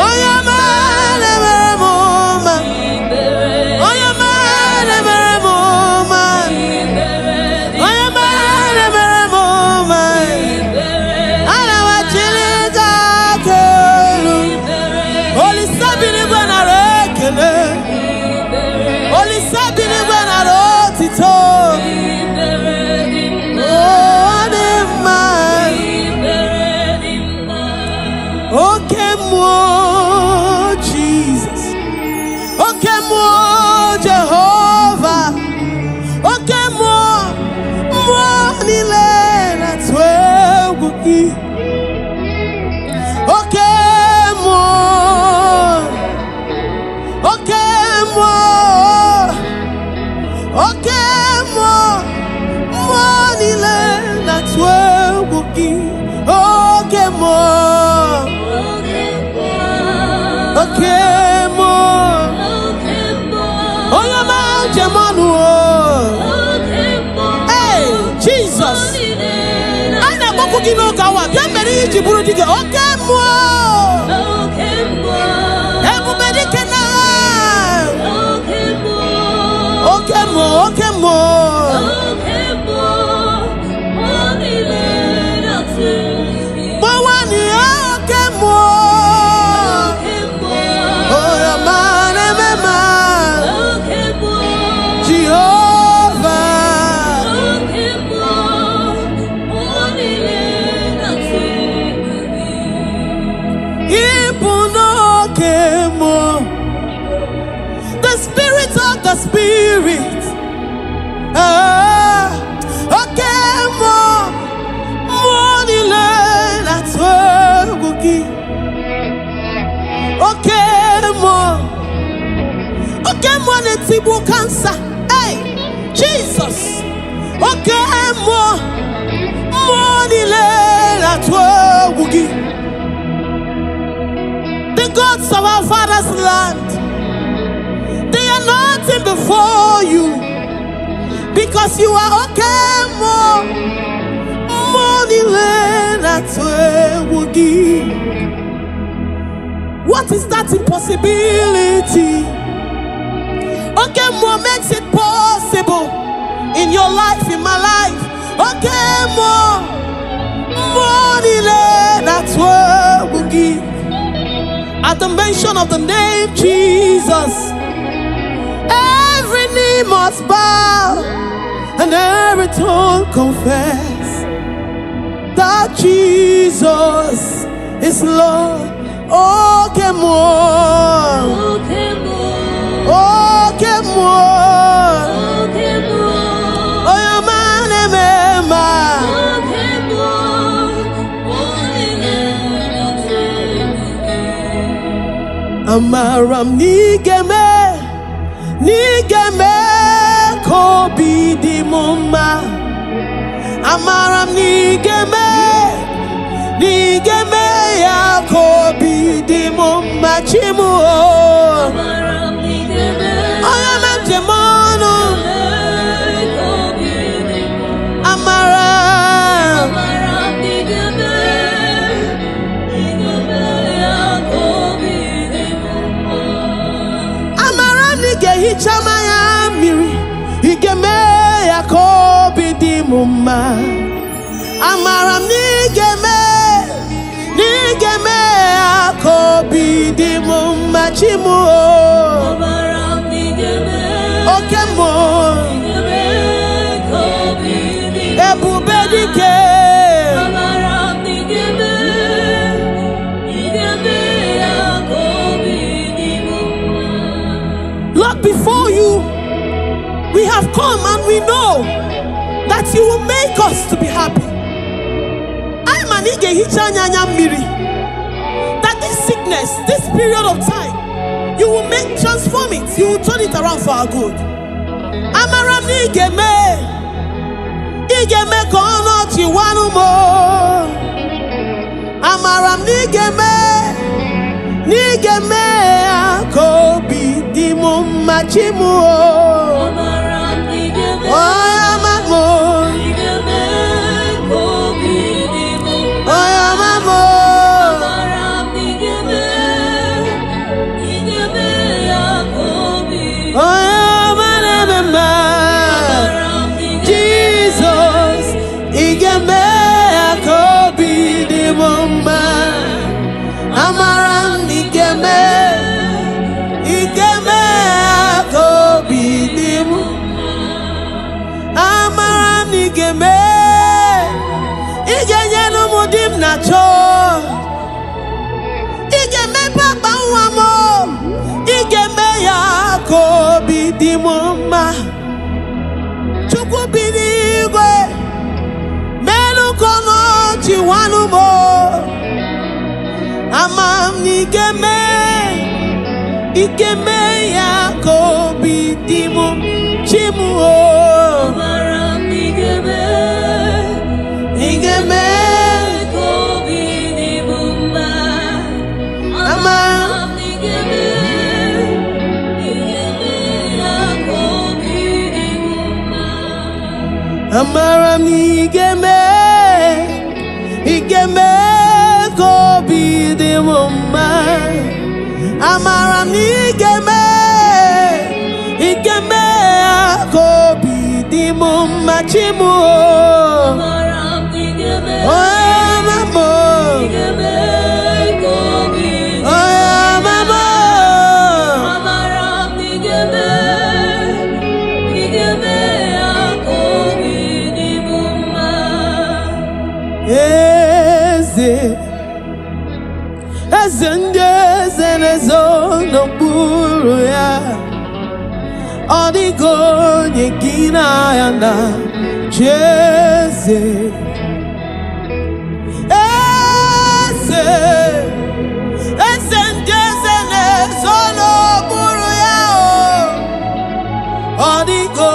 Oyama, Nevermoma. Oyama, Nevermoma. Oyama, Nevermoma. Alawa Chiliga Kelu. Holy Sabini Banarekele. Holy Sabini Banarotito. Okay, more Jesus. Okay, more Jehovah. Okay, more Nilena Tweguki. Okay, more. Okay, more. Okay, more Nilena Tweguki. Okay, more. Okay, more. Oh, your man, Jamanu. Hey, Jesus. I never could know Gawa. Get married, Jiburuti. Okay, more. Everybody can now. Okay, more. Okay, more. The Spirit, okay, more that's what we give. Okay, more let's see cancer. Hey, Jesus. Okay, more that's what we give. The gods of our father's land, they are nothing before you, because you are okay, more that's where we give. What is that impossibility? Okay, more makes it possible in your life, in my life. Okay, more that's where we give. At the mention of the name Jesus, every knee must bow and every tongue confess that Jesus is Lord. Okay, more. Okay, more. Okay, more. Okay, more. Oh, your man, remember. Okay, Amaram nigeme kobi di mumma. Amaram nigeme ya kobi di mumma chimu. Amaram nigeme oyamam jemono. Amaram nigeme ya kobi di mumma. Amaram nige hichama ya miri igeme ya kobi di mumma. Amaram nigeme akobi di mumma chimu. Amaram nigeme okemo kobi di ebube dike. Amaram nigeme akobi di mumma. Lord, before you we have come and we know that you will make us to be happy. That this sickness, this period of time, you will transform it, you will turn it around for our good. Amaram nigeme kono chiwanu mo. Amaram nigeme akobi di mumma chimu. Amaram nigeme mumma chukwu binigwe menu kono chiwanu mo. Amam nigeme ya kobi di mum chimu. Amaram nigeme kobi di mumma. Amaram nigeme Amaram nigeme kobi di mumma. Amaram nigeme kobi di mumma chimu. Amaram nigeme kobi Amaram nigeme Eze nezo buru ya odigo nyegina yana Jeze. Eze nezo buru ya odigo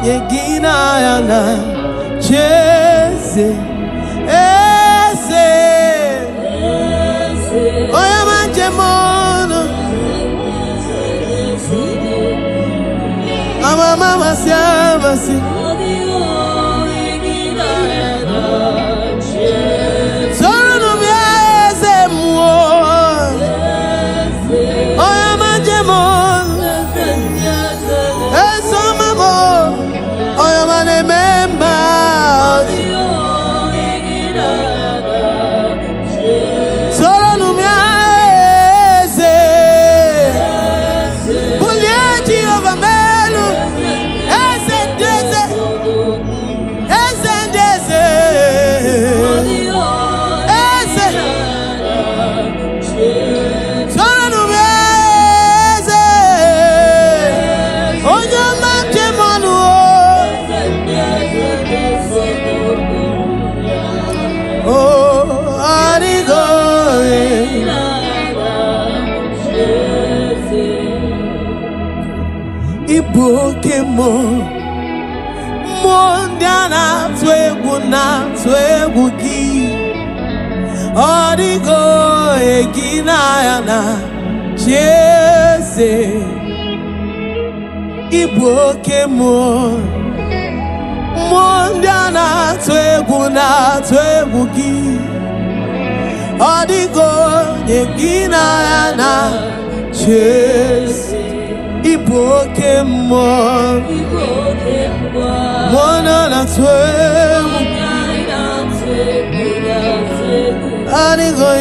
nyegina yana Jeze. Mama siamasi Soro mieze muo Oya majemon Eso mamo Oya mane memba Soro mieze Bulieji over melu Eze Ibokemo Mondiana Tweguna Twegugi Odigo Eginayana Jese Ibokemo Mondiana Tweguna Twegugi Odigo Eginayana Jese Ibokemo Monana Twegu Odigo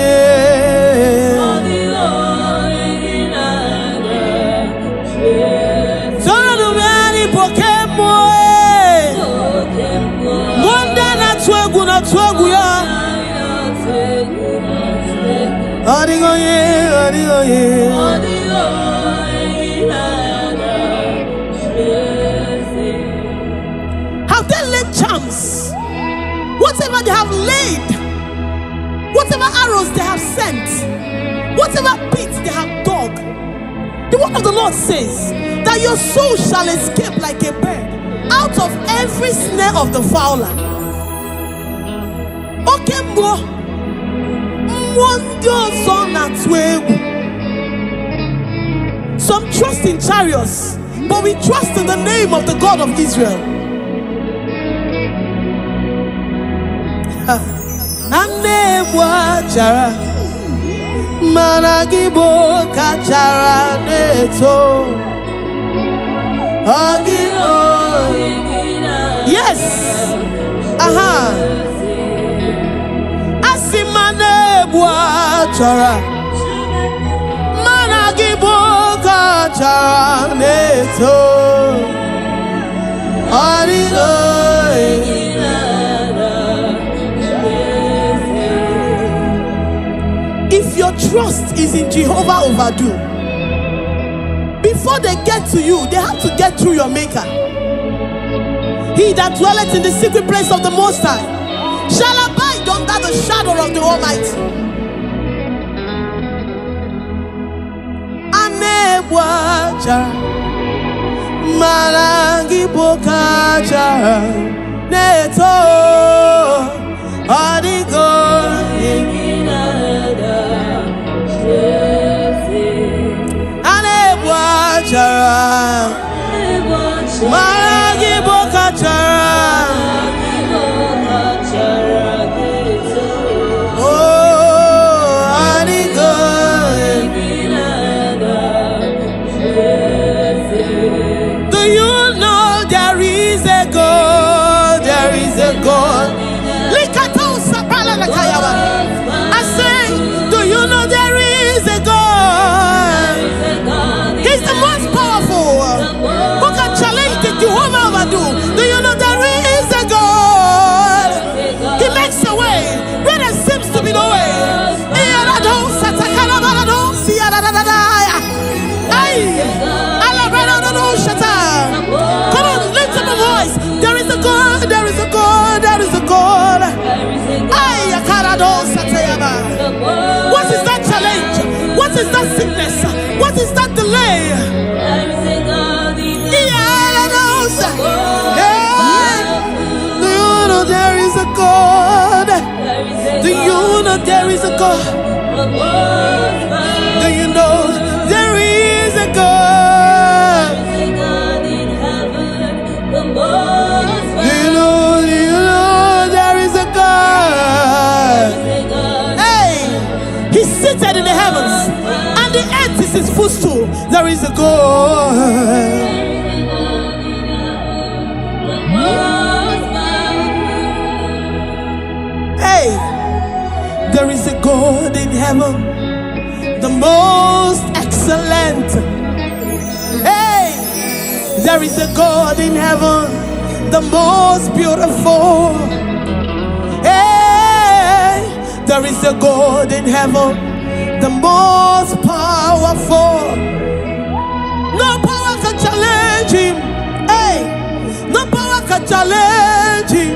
have they laid charms? Whatever they have laid, whatever arrows they have sent, whatever pits they have dug, the word of the Lord says that your soul shall escape like a bird out of every snare of the fowler. Okay, some trust in chariots, but we trust in the name of the God of Israel. Yes. Chara Managiboka Chara Neto If your trust is in Jehovah overdo, before they get to you, they have to get through your maker. He that dwelleth in the secret place of the Most High shall abide under the shadow of the Almighty. Wacha Malangi Bokacha Neto Adigo Ane Wacha Malangi Bokacha I say, do you know there is a God? He's the most powerful. Who can challenge the Jehovah overdo? Do you know there is a God? He makes a way where there seems to be no way. Come on, lift up a voice. There is a God, there is a God, there is a God. What is that challenge? What is that sickness? What is that delay? Do you know there is a God? Do you know there is a God? Do you know there is a God? Do you know there is a God? He's seated in the heavens, and the earth is his footstool. There is a God. Hey, there is a God in heaven, the most excellent. Hey, there is a God in heaven, the most beautiful. There is a God in heaven, the most powerful. No power can challenge him. Hey, no power can challenge him.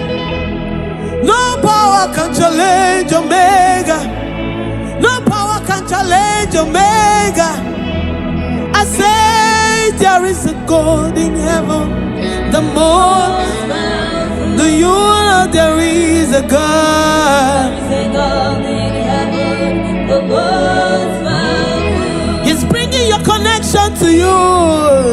No power can challenge Omega. No power can challenge Omega. I say there is a God in heaven, the most. Do you know there is a God? There is a God in heaven, the most powerful. He's bringing your connection to you.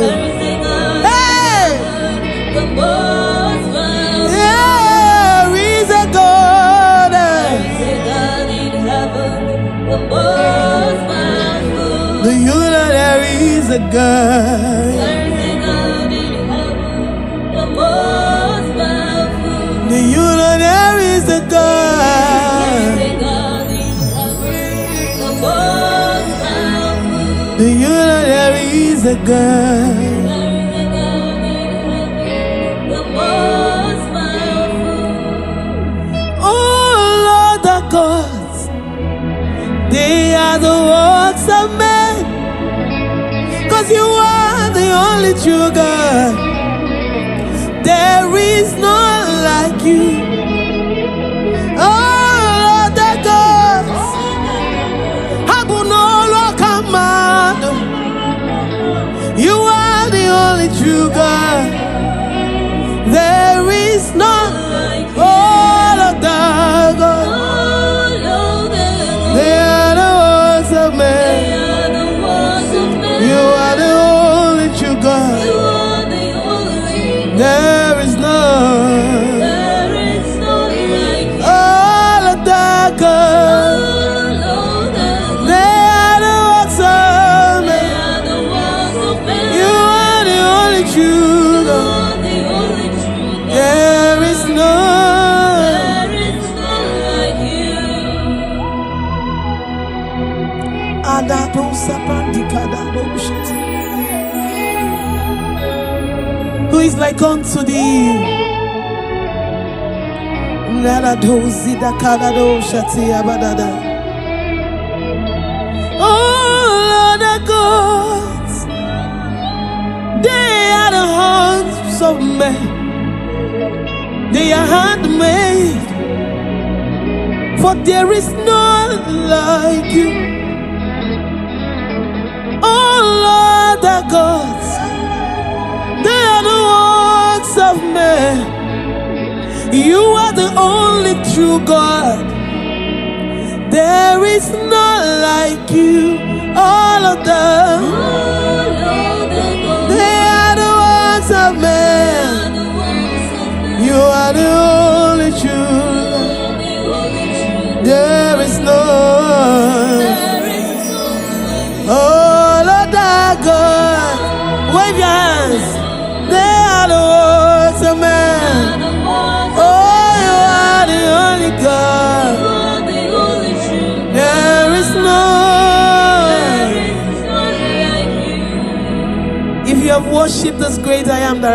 There is a God Hey! in heaven, the most powerful. There is a God. There is a God in heaven, the most powerful. Do you know there is a God? There is a God in heaven, the most powerful. Do you know there is a There God? is a God in heaven, the most powerful. Do you know there is a God? There is a God in heaven, the most powerful. Oh Lord of gods, they are the works of men. 'Cause you are the only true God. There is none like you. Oh Lord of gods, Lokogoma. You are the only true God. There is none. All of the gods, they are the works of men. You are the only true God. There is none. All of the gods, they are the works of men. You are the only true God. There is none. Who is like unto thee? Oh Lord of gods, they are the hands of men. They are handmade, for there is none like you. Oh Lord of gods, they are the works of men. You are the only true God. There is none like you. All of them, they are the works of men. You are the only true God. There is none. Oh Lord our God, wave your hands. They are the works of men. Oh, you are the only God. There is none. If you have worshipped this great I am that